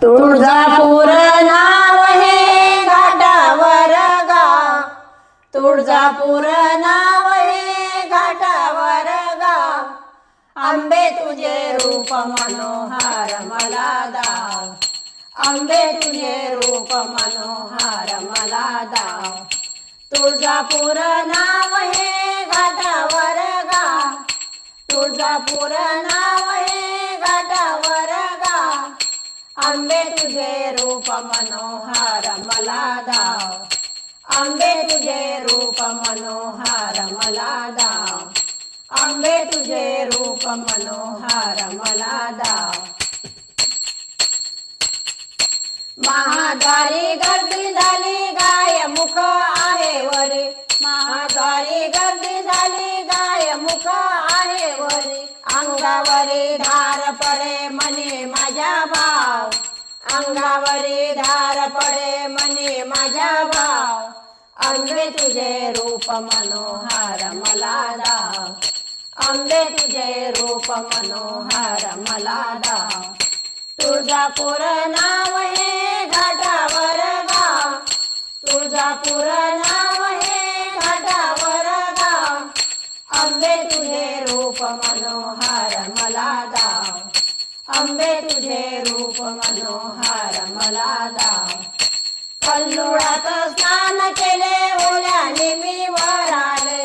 तुळजापूर नाव हे घाटावर गाव, तुळजापूर नाव हे घाटावर गाव, आंबे तुझे रूप मनोहार मला दाव, आंबे तुझे रूप मनोहार मला दाव. तुळजापूर नाव हे घाटावर गाव, तुळजापूर नाव हे घाटावर गाव, आंबे तुझे रूप मनोहार मला दाव, आंबे तुझे रूप मनोहार मला दाव, आंबे तुझे रूप मनोहार मला दाव. महाद्वारी गर्दी झाली गाय मुख आहे वरी, महाद्वारी गर्दी झाली गाय मुख आहे वरी, अंगावरी धार पडे मने माझ्या भाव, अंगावरी धार पडे मने माझ्या भाव, आंबे तुझे रूप मनोहार मला दाव, आंबे तुझे रूप मनोहार मला दाव. तुळजापूर नाव हे घाटावर गाव, तुळजापूर नाव हे घाटावर गाव, आंबे तुझे रूप मनोहार मला दाव, आंबे तुझे रूप मनोहार मला दाव. कल्लोळात स्नान केले ओल्याने मी वर आले,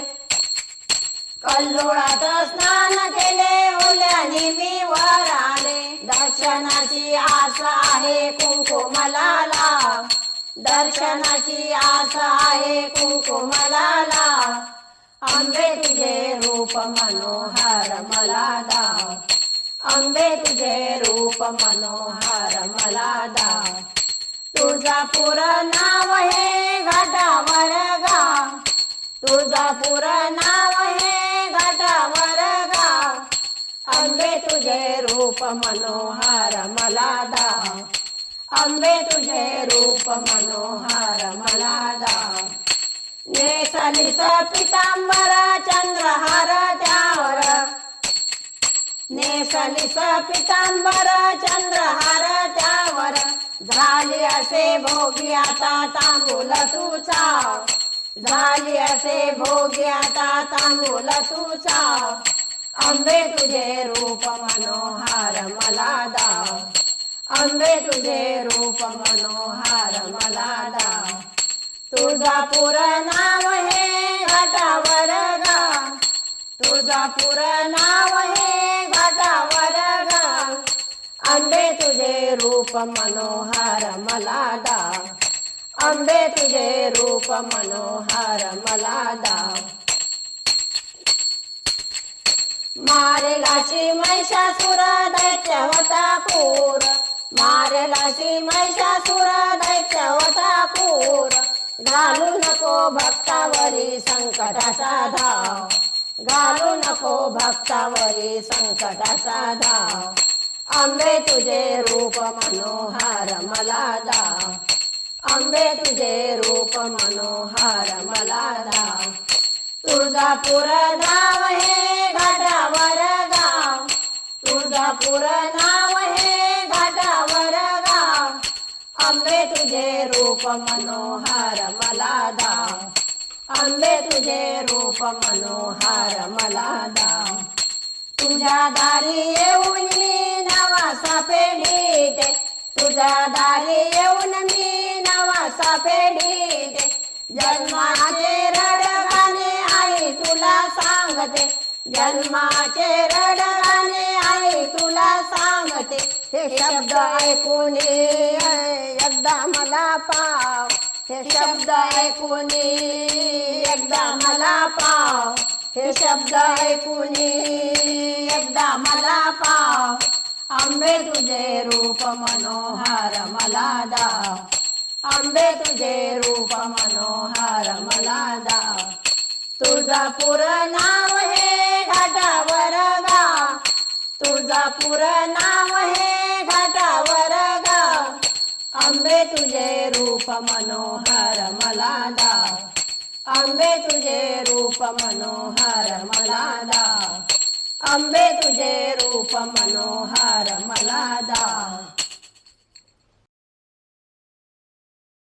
कल्लोळात स्नान केले ओल्याने मी वर आले, दर्शनाची आस आहे कुंकुमला लाव, दर्शनाची आस आहे कुंकुमला लाव, आंबे तुझे रूप मनोहार मला दाव, आंबे तुझे रूप मनोहार मला दाव. तुळजापूर नाव हे घाटावर गाव, तुळजापूर नाव हे घाटावर गाव, आंबे तुझे रूप मनोहार मला दाव, आंबे तुझे रूप मनोहार मला दाव. नेसलीस पितांबर चंद्रहार त्यावर, नेसलीस पितांबर चंद्रहार त्यावर, झाली असे भोगी आता तांबूल तू चाव, झाली असे भोगी आता तांबूल तू चाव, आंबे तुझे रूप मनोहार मला दाव, आंबे तुझे रूप मनोहार मला दाव. तुळजापूर नाव हे घाटावर गाव, तुळजापूर नाव हे घाटावर गाव, आंबे तुझे रूप मनोहार मला दाव, आंबे तुझे रूप मनोहार मला दाव. मारेलाशी महिषासुर दैत्य होता क्रूर, मारेलाशी महिषासुर दैत्य होता क्रूर, घालू नको भक्तावरी संकटाचा धाव, घालू नको भक्तावरी संकटाचा धाव, आंबे तुझे रूप मनोहार मला दाव, आंबे तुझे रूप मनोहार मला दाव. तुळजापूर नाव हे घाटावर गाव, तुळजापूर नाव हे घाटावर गाव, आंबे तुझे रूप मनोहार मला दाव, आंबे तुझे रूप मनोहार मला दाव. तुझ्या दारी येऊन मी नवासा पेढीते, तुझ्या दारी येऊन मी नवासा पेढीते, जन्माचे रडगाणे आई तुला सांगते, जन्माचे रडगाणे आई तुला सांगते, हे शब्द ऐकून एकदा मला पाव, हे शब्द ऐकून एकदा मला पाव, हे शब्द ऐकून एकदा मला पाव, आंबे तुझे रूप मनोहार मला दाव, आंबे तुझे रूप मनोहार मला दाव. तुळजापूर नाव हे घाटावर गाव, तुळजापूर नाव हे घाटावर गाव, आंबे तुझे रूप मनोहार मला दाव, आंबे तुझे रूप मनोहार मला दाव, आंबे तुझे रूप मनोहार मला दाव.